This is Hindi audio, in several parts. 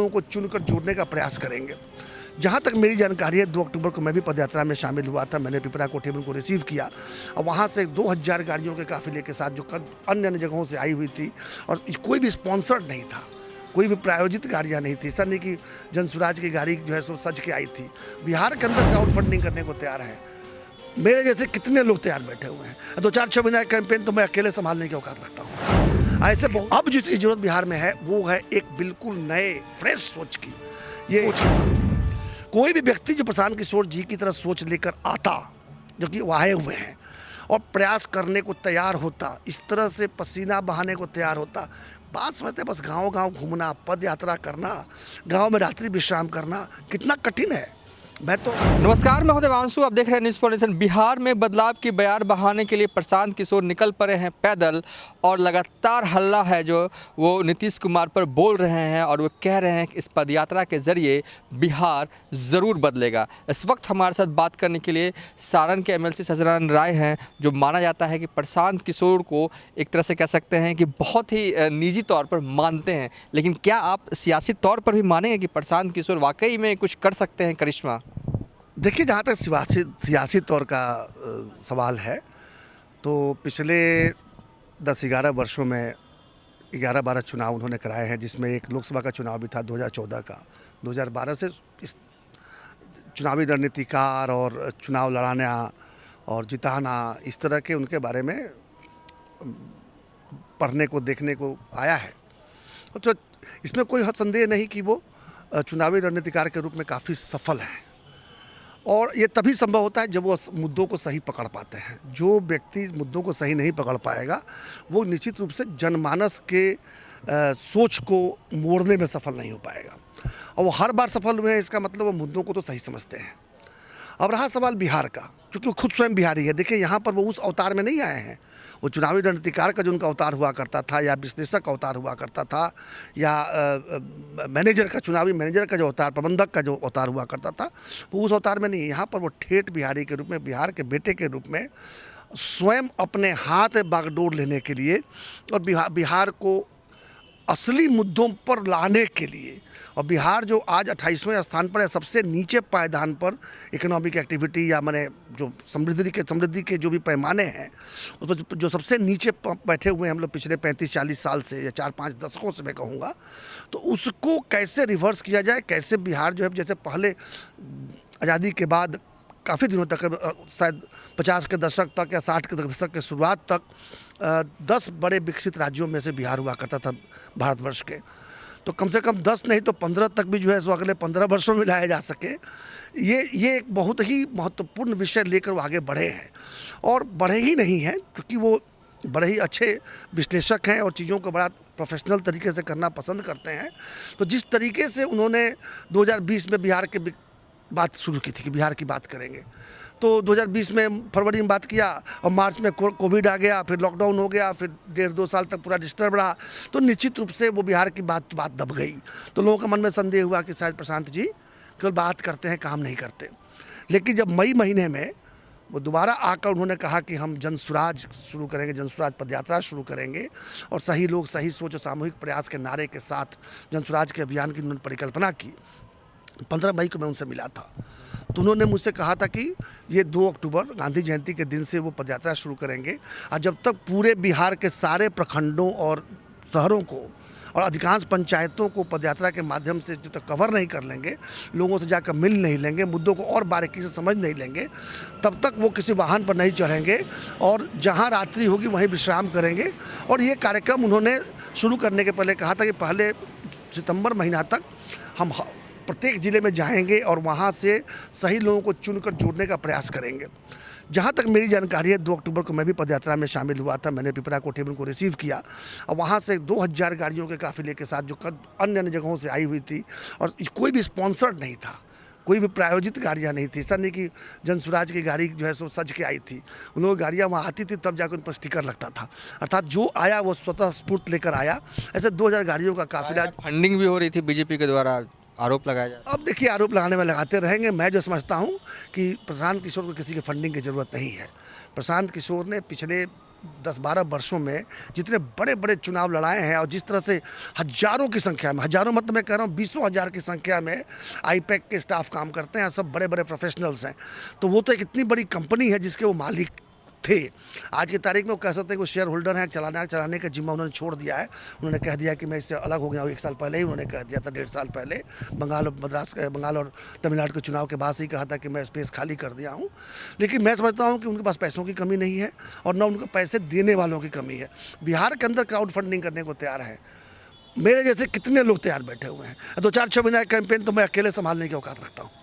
लोगों को चुनकर जोड़ने का प्रयास करेंगे। जहाँ तक मेरी जानकारी है 2 अक्टूबर को मैं भी पदयात्रा में शामिल हुआ था। मैंने पिपरा कोठी में उनको रिसीव किया और वहाँ से 2000 गाड़ियों के काफिले के साथ जो अन्य अन्य जगहों से आई हुई थी, और कोई भी स्पॉन्सर्ड नहीं था, कोई भी प्रायोजित गाड़ियाँ नहीं थी। ऐसा नहीं कि जनसुराज की गाड़ी जो है सो सज के आई थी। बिहार के अंदर क्राउड फंडिंग करने को तैयार है। मेरे जैसे कितने लोग तैयार बैठे हुए हैं। 2-4-6 महीना कैंपेन तो मैं अकेले संभालने की औकात रखता हूँ। ऐसे बहुत अब जिसकी जरूरत बिहार में है वो है एक बिल्कुल नए फ्रेश सोच की। ये सोच के साथ कोई भी व्यक्ति जो प्रशांत किशोर जी की तरह सोच लेकर आता, जो कि वो आए हुए हैं, और प्रयास करने को तैयार होता, इस तरह से पसीना बहाने को तैयार होता, बात समझते बस गांव-गांव घूमना, पद यात्रा करना, गांव में रात्रि विश्राम करना कितना कठिन है। मैं तो नमस्कार, मैं हूं देवांशु। आप देख रहे हैं न्यूज़ पॉलिटिशियन। बिहार में बदलाव की बयार बहाने के लिए प्रशांत किशोर निकल पड़े हैं पैदल, और लगातार हल्ला है जो वो नीतीश कुमार पर बोल रहे हैं, और वो कह रहे हैं कि इस पदयात्रा के जरिए बिहार ज़रूर बदलेगा। इस वक्त हमारे साथ बात करने के लिए सारण के एमएलसी सत्यनारायण राय हैं, जो माना जाता है कि प्रशांत किशोर को एक तरह से कह सकते हैं कि बहुत ही निजी तौर पर मानते हैं। लेकिन क्या आप सियासी तौर पर भी मानेंगे कि प्रशांत किशोर वाकई में कुछ कर सकते हैं, करिश्मा? देखिए, जहाँ तक सियासी तौर का सवाल है, तो पिछले 10-11 वर्षों में 11-12 चुनाव उन्होंने कराए हैं, जिसमें एक लोकसभा का चुनाव भी था 2014 का। 2012 से इस चुनावी रणनीतिकार और चुनाव लड़ाना और जिताना, इस तरह के उनके बारे में पढ़ने को देखने को आया है। तो इसमें कोई संदेह नहीं कि वो चुनावी रणनीतिकार के रूप में काफ़ी सफल हैं, और ये तभी संभव होता है जब वो मुद्दों को सही पकड़ पाते हैं। जो व्यक्ति मुद्दों को सही नहीं पकड़ पाएगा वो निश्चित रूप से जनमानस के सोच को मोड़ने में सफल नहीं हो पाएगा, और वो हर बार सफल हुए हैं, इसका मतलब वो मुद्दों को तो सही समझते हैं। अब रहा सवाल बिहार का, क्योंकि वो खुद स्वयं बिहारी है। देखिए, यहाँ पर वो उस अवतार में नहीं आए हैं। वो चुनावी रणनीतिकार का जो उनका अवतार हुआ करता था, या विश्लेषक का अवतार हुआ करता था, या मैनेजर का, चुनावी मैनेजर का जो अवतार, प्रबंधक का जो अवतार हुआ करता था, वो उस अवतार में नहीं है। यहाँ पर वो ठेठ बिहारी के रूप में, बिहार के बेटे के रूप में स्वयं अपने हाथ में बागडोर लेने के लिए, और बिहार को असली मुद्दों पर लाने के लिए, और बिहार जो आज 28वें स्थान पर है, सबसे नीचे पायदान पर इकोनॉमिक एक्टिविटी, या माने जो समृद्धि के जो भी पैमाने हैं, उस पर जो सबसे नीचे बैठे हुए हैं हम लोग पिछले 35-40 साल से, या 4-5 दशकों से मैं कहूँगा, तो उसको कैसे रिवर्स किया जाए, कैसे बिहार जो है, जैसे पहले आज़ादी के बाद काफ़ी दिनों तक, शायद 50 के दशक तक या 60 के दशक के शुरुआत तक 10 बड़े विकसित राज्यों में से बिहार हुआ करता था भारतवर्ष के। तो कम से कम 10 नहीं तो 15 तक भी जो है सो अगले 15 वर्षों में लाया जा सके, ये एक बहुत ही महत्वपूर्ण विषय लेकर वो आगे बढ़े हैं। और बढ़े ही नहीं हैं, क्योंकि वो बड़े ही अच्छे विश्लेषक हैं और चीज़ों को बड़ा प्रोफेशनल तरीके से करना पसंद करते हैं। तो जिस तरीके से उन्होंने 2020 में बिहार के बात शुरू की थी कि बिहार की बात करेंगे, तो 2020 में फरवरी में बात किया, और मार्च में कोविड आ गया, फिर लॉकडाउन हो गया, फिर 1.5-2 साल तक पूरा डिस्टर्ब रहा, तो निश्चित रूप से वो बिहार की बात दब गई। तो लोगों के मन में संदेह हुआ कि शायद प्रशांत जी केवल बात करते हैं, काम नहीं करते। लेकिन जब मई महीने में वो दोबारा आकर उन्होंने कहा कि हम जनसुराज शुरू करेंगे, जनसुराज पदयात्रा शुरू करेंगे, और सही लोग, सही सोच और सामूहिक प्रयास के नारे के साथ जनसुराज के अभियान की उन्होंने परिकल्पना की। 15 मई को मैं उनसे मिला था, तो उन्होंने मुझसे कहा था कि ये 2 अक्टूबर गांधी जयंती के दिन से वो पदयात्रा शुरू करेंगे, और जब तक पूरे बिहार के सारे प्रखंडों और शहरों को और अधिकांश पंचायतों को पदयात्रा के माध्यम से जब तक कवर नहीं कर लेंगे, लोगों से जाकर मिल नहीं लेंगे, मुद्दों को और बारीकी से समझ नहीं लेंगे, तब तक वो किसी वाहन पर नहीं चढ़ेंगे, और जहाँ रात्रि होगी वहीं विश्राम करेंगे। और ये कार्यक्रम उन्होंने शुरू करने के पहले कहा था कि पहले सितंबर महीना तक हम प्रत्येक ज़िले में जाएंगे और वहाँ से सही लोगों को चुनकर जोड़ने का प्रयास करेंगे। जहाँ तक मेरी जानकारी है 2 अक्टूबर को मैं भी पदयात्रा में शामिल हुआ था। मैंने पिपरा कोठी में उनको रिसीव किया, और वहाँ से 2000 गाड़ियों के काफिले के साथ जो अन्य अन्य जगहों से आई हुई थी, और कोई भी स्पॉन्सर्ड नहीं था, कोई भी प्रायोजित गाड़ियाँ नहीं थी। ऐसा नहीं कि जनसुराज की गाड़ी जो है सो सज के आई थी। उन लोगों की गाड़ियाँ वहाँ आती थी, तब जाकर उन पर स्टिकर लगता था, अर्थात जो आया वो स्वतः स्फूर्त लेकर आया। ऐसे 2000 गाड़ियों का काफिला। फंडिंग भी हो रही थी बीजेपी के द्वारा, आरोप लगाया जाता। अब देखिए, आरोप लगाने में लगाते रहेंगे। मैं जो समझता हूँ कि प्रशांत किशोर को किसी की फंडिंग की ज़रूरत नहीं है। प्रशांत किशोर ने पिछले 10-12 वर्षों में जितने बड़े बड़े चुनाव लड़ाए हैं और जिस तरह से हजारों की संख्या में, हजारों मतलब मैं कह रहा हूँ बीसों हज़ार की संख्या में आईपैक के स्टाफ काम करते हैं, सब बड़े बड़े प्रोफेशनल्स हैं। तो वो तो एक इतनी बड़ी कंपनी है जिसके वो मालिक थे। आज की तारीख में वो कह सकते हैं कि वो शेयर होल्डर हैं, चलाने का जिम्मा उन्होंने छोड़ दिया है। उन्होंने कह दिया कि मैं इससे अलग हो गया हूँ। 1 साल पहले ही उन्होंने कह दिया था, 1.5 साल पहले बंगाल और तमिलनाडु के चुनाव के बाद से ही कहा था कि मैं स्पेस खाली कर दिया हूँ। लेकिन मैं समझता हूँ कि उनके पास पैसों की कमी नहीं है और न उनको पैसे देने वालों की कमी है। बिहार के अंदर क्राउड फंडिंग करने को तैयार है। मेरे जैसे कितने लोग तैयार बैठे हुए हैं। 2-4-6 महीने का कैंपेन तो मैं अकेले संभालने की औकात रखता हूँ।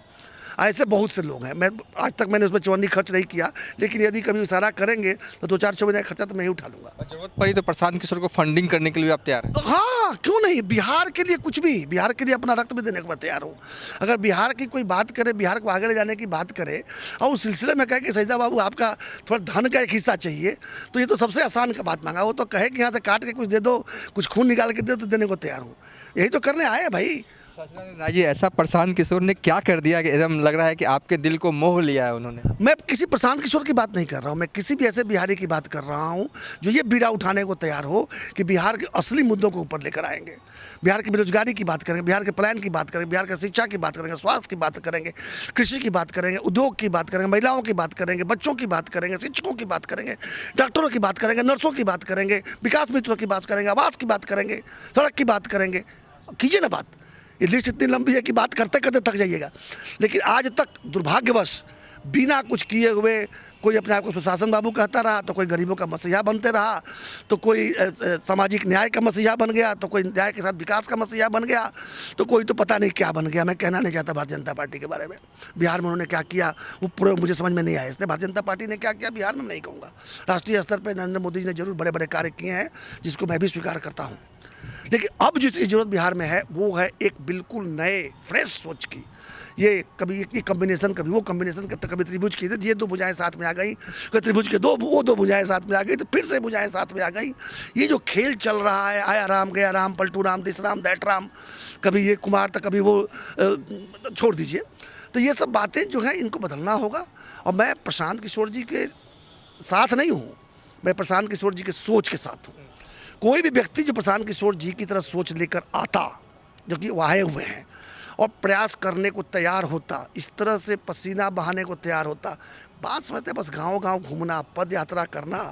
ऐसे बहुत से लोग हैं। मैं आज तक मैंने उसमें चवन्नी खर्च नहीं किया, लेकिन यदि कभी इशारा करेंगे तो 2-4-6 महीने का खर्चा तो मैं ही उठा लूँगा। और जरूरत पड़ी तो प्रशांत किशोर को फंडिंग करने के लिए भी आप तैयार हैं? हाँ, क्यों नहीं। बिहार के लिए कुछ भी, बिहार के लिए अपना रक्त भी देने को मैं तैयार हूँ। अगर बिहार की कोई बात करे, बिहार को आगे ले जाने की बात करे और उस सिलसिले में कहे कि सईदा बाबू आपका थोड़ा धन का एक हिस्सा चाहिए, तो ये तो सबसे आसान का बात मांगा। वो तो कहे कि यहाँ से काट के कुछ दे दो, कुछ खून निकाल के दे दो, तो देने को तैयार हूँ। यही तो करने आए हैं भाई। राजी, ऐसा प्रशांत किशोर ने क्या कर दिया कि एकदम लग रहा है कि आपके दिल को मोह लिया है उन्होंने? मैं किसी प्रशांत किशोर की बात नहीं कर रहा हूँ, मैं किसी भी ऐसे बिहारी की बात कर रहा हूँ जो ये बीड़ा उठाने को तैयार हो कि बिहार के असली मुद्दों को ऊपर लेकर आएंगे। बिहार की बेरोजगारी की बात करेंगे, बिहार के पलायन की बात करेंगे, बिहार की शिक्षा की बात करेंगे, स्वास्थ्य की बात करेंगे, कृषि की बात करेंगे, उद्योग की बात करेंगे, महिलाओं की बात करेंगे, बच्चों की बात करेंगे, शिक्षकों की बात करेंगे, डॉक्टरों की बात करेंगे, नर्सों की बात करेंगे, विकास मित्रों की बात करेंगे, आवास की बात करेंगे, सड़क की बात करेंगे। कीजिए ना बात। ये लिस्ट इतनी लंबी है कि बात करते करते थक जाइएगा। लेकिन आज तक दुर्भाग्यवश बिना कुछ किए हुए कोई अपने आप को सुशासन बाबू कहता रहा, तो कोई गरीबों का मसीहा बनते रहा, तो कोई सामाजिक न्याय का मसीहा बन गया, तो कोई न्याय के साथ विकास का मसीहा बन गया, तो कोई तो पता नहीं क्या बन गया। मैं कहना नहीं चाहता भारतीय जनता पार्टी के बारे में। बिहार में उन्होंने क्या किया वो पूरे मुझे समझ में नहीं आया। इसलिए भारतीय जनता पार्टी ने क्या किया बिहार में नहीं कहूँगा। राष्ट्रीय स्तर पर नरेंद्र मोदी जी ने जरूर बड़े बड़े कार्य किए हैं, जिसको मैं भी स्वीकार करता हूँ। लेकिन अब जिसकी जरूरत बिहार में है वो है एक बिल्कुल नए फ्रेश सोच की। ये कभी एक कम्बिनेशन, कभी वो कम्बिनेशन, कभी त्रिभुज की ये 2 भुजाएं साथ में आ गई, कभी त्रिभुज के वो 2 भुजाएं साथ में आ गई, तो फिर से भुजाएं साथ में आ गई। ये जो खेल चल रहा है, आया राम गया राम, पलटू राम, दिस राम दैट राम, कभी ये कुमार तो कभी वो, छोड़ दीजिए। तो ये सब बातें जो हैं इनको बदलना होगा। और मैं प्रशांत किशोर जी के साथ नहीं हूँ, मैं प्रशांत किशोर जी के सोच के साथ हूँ। कोई भी व्यक्ति जो प्रशांत किशोर जी की तरह सोच लेकर आता, जो कि वो आए हुए हैं, और प्रयास करने को तैयार होता, इस तरह से पसीना बहाने को तैयार होता, बात समझते बस गांव गांव घूमना, पद यात्रा करना,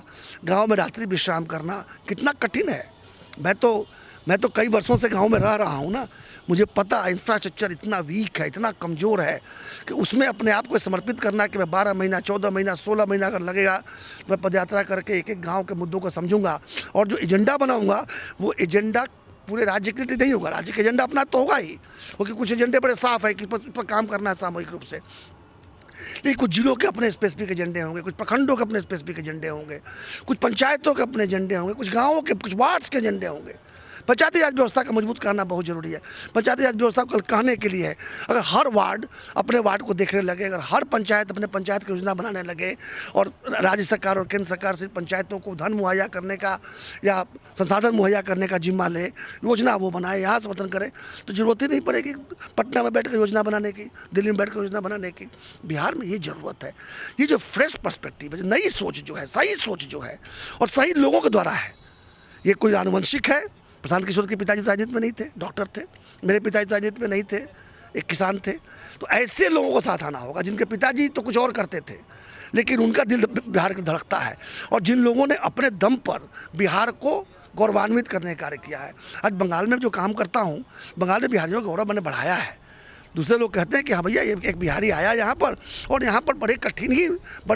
गांव में रात्रि विश्राम करना कितना कठिन है। मैं तो कई वर्षों से गांव में रह रहा हूं ना, मुझे पता है इंफ्रास्ट्रक्चर इतना वीक है, इतना कमज़ोर है कि उसमें अपने आप को समर्पित करना कि मैं 12 महीना, 14 महीना, 16 महीना अगर लगेगा, मैं पदयात्रा करके एक एक गांव के मुद्दों को समझूंगा और जो एजेंडा बनाऊंगा वो एजेंडा पूरे राज्य के लिए नहीं होगा। राज्य का एजेंडा अपना तो होगा ही, क्योंकि कुछ एजेंडे बड़े साफ है कि उस पर काम करना है सामूहिक रूप से। लेकिन कुछ जिलों के अपने स्पेसिफिक एजेंडे होंगे, कुछ प्रखंडों के अपने स्पेसिफिक एजेंडे होंगे, कुछ पंचायतों के अपने एजेंडे होंगे, कुछ गाँवों के, कुछ वार्ड्स के एजेंडे होंगे। पंचायती राज व्यवस्था का मजबूत करना बहुत जरूरी है। पंचायती राज व्यवस्था को कहने के लिए है, अगर हर वार्ड अपने वार्ड को देखने लगे, अगर हर पंचायत अपने पंचायत की योजना बनाने लगे और राज्य सरकार और केंद्र सरकार से पंचायतों को धन मुहैया करने का या संसाधन मुहैया करने का जिम्मा ले, योजना वो बनाए, यहाँ समर्थन करे, तो जरूरत ही नहीं पड़ेगी पटना में बैठ कर योजना बनाने की, दिल्ली में बैठ कर योजना बनाने की। बिहार में ये ज़रूरत है। ये जो फ्रेश पर्सपेक्टिव है, नई सोच जो है, सही सोच जो है और सही लोगों के द्वारा है। ये कोई आनुवंशिक है। प्रशांत किशोर के पिताजी राजनीति में नहीं थे, डॉक्टर थे। मेरे पिताजी राजनीति में नहीं थे, एक किसान थे। तो ऐसे लोगों को साथ आना होगा जिनके पिताजी तो कुछ और करते थे, लेकिन उनका दिल बिहार की धड़कता है, और जिन लोगों ने अपने दम पर बिहार को गौरवान्वित करने का कार्य किया है। आज बंगाल में जो काम करता हूँ, बंगाल में बिहारियों का गौरव मैंने बढ़ाया है। दूसरे लोग कहते हैं कि हाँ भैया एक बिहारी आया यहाँ पर और यहाँ पर बड़े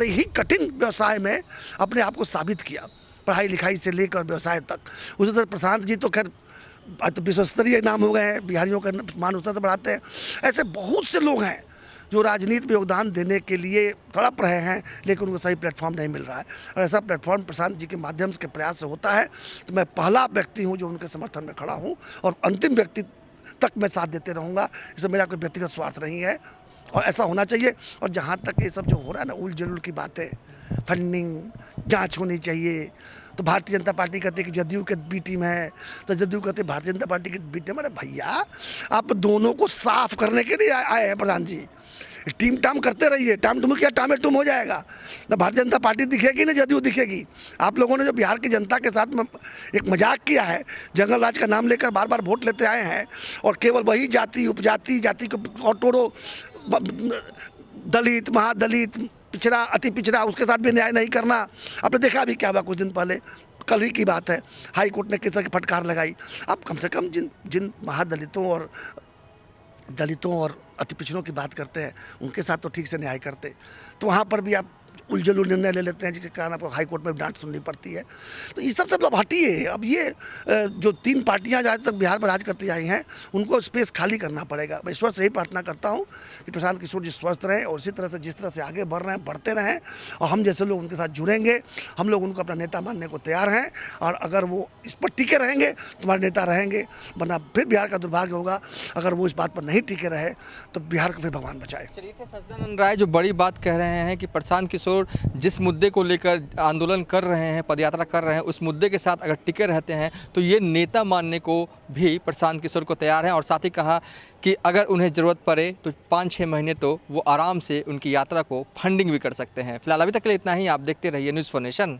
ही कठिन व्यवसाय में अपने आप को साबित किया, पढ़ाई लिखाई से लेकर व्यवसाय तक। उसी तरह प्रशांत जी तो खैर तो विश्व स्तरीय नाम हो गए हैं, बिहारियों का मान उस तरह से बढ़ाते हैं। ऐसे बहुत से लोग हैं जो राजनीति में योगदान देने के लिए तड़प रहे हैं, लेकिन उनको सही प्लेटफॉर्म नहीं मिल रहा है। और ऐसा प्लेटफॉर्म प्रशांत जी के माध्यम से प्रयास से होता है, तो मैं पहला व्यक्ति हूँ जो उनके समर्थन में खड़ा हूँ और अंतिम व्यक्ति तक मैं साथ देते रहूँगा। इसमें मेरा कोई व्यक्तिगत स्वार्थ नहीं है और ऐसा होना चाहिए। और जहाँ तक ये सब जो हो रहा है ना, उल जलूल की बातें, फंडिंग, जांच होनी चाहिए, तो भारतीय जनता पार्टी कहती है कि जदयू के बी टीम है, तो जदयू कहते भारतीय जनता पार्टी की बी टीम। अरे भैया, आप दोनों को साफ करने के लिए आए हैं प्रधान जी। टीम टाम करते रहिए, टाम टुम क्या टामे टुम हो जाएगा ना। भारतीय जनता पार्टी दिखेगी ना जदयू दिखेगी। आप लोगों ने जो बिहार की जनता के साथ में एक मजाक किया है, जंगल राज का नाम लेकर बार बार वोट लेते आए हैं और केवल वही जाति उपजाति जाति को और तोड़ो, दलित महादलित पिछड़ा अति पिछड़ा उसके साथ भी न्याय नहीं करना। आपने देखा अभी क्या हुआ कुछ दिन पहले, कल ही की बात है, हाई कोर्ट ने किस तरह की फटकार लगाई। आप कम से कम जिन महादलितों और दलितों और अति पिछड़ों की बात करते हैं उनके साथ तो ठीक से न्याय करते। तो वहाँ पर भी आप उलझुल निर्णय ले लेते हैं जिसके कारण आपको हाई कोर्ट में डांट सुननी पड़ती है। तो इस सब से मतलब हटिए। अब ये जो 3 पार्टियां आज तक बिहार में राज करती आई हैं उनको स्पेस खाली करना पड़ेगा। मैं ईश्वर से यही प्रार्थना करता हूं कि प्रशांत किशोर जी स्वस्थ रहें और इसी तरह से जिस तरह से आगे बढ़ रहे हैं बढ़ते रहें और हम जैसे लोग उनके साथ जुड़ेंगे। हम लोग उनको अपना नेता मानने को तैयार हैं और अगर वो इस पर टिके रहेंगे तुम्हारे नेता रहेंगे, वरना फिर बिहार का दुर्भाग्य होगा अगर वो इस बात पर नहीं टिके रहे तो बिहार को फिर भगवान बचाए। चलिए थे सच्चिदानंद राय जो बड़ी बात कह रहे हैं कि प्रशांत किशोर जिस मुद्दे को लेकर आंदोलन कर रहे हैं, पदयात्रा कर रहे हैं, उस मुद्दे के साथ अगर टिके रहते हैं तो ये नेता मानने को भी प्रशांत किशोर को तैयार हैं। और साथ ही कहा कि अगर उन्हें ज़रूरत पड़े तो 5-6 महीने तो वो आराम से उनकी यात्रा को फंडिंग भी कर सकते हैं। फिलहाल अभी तक के लिए इतना ही। आप देखते रहिए न्यूज़ फॉर नेशन।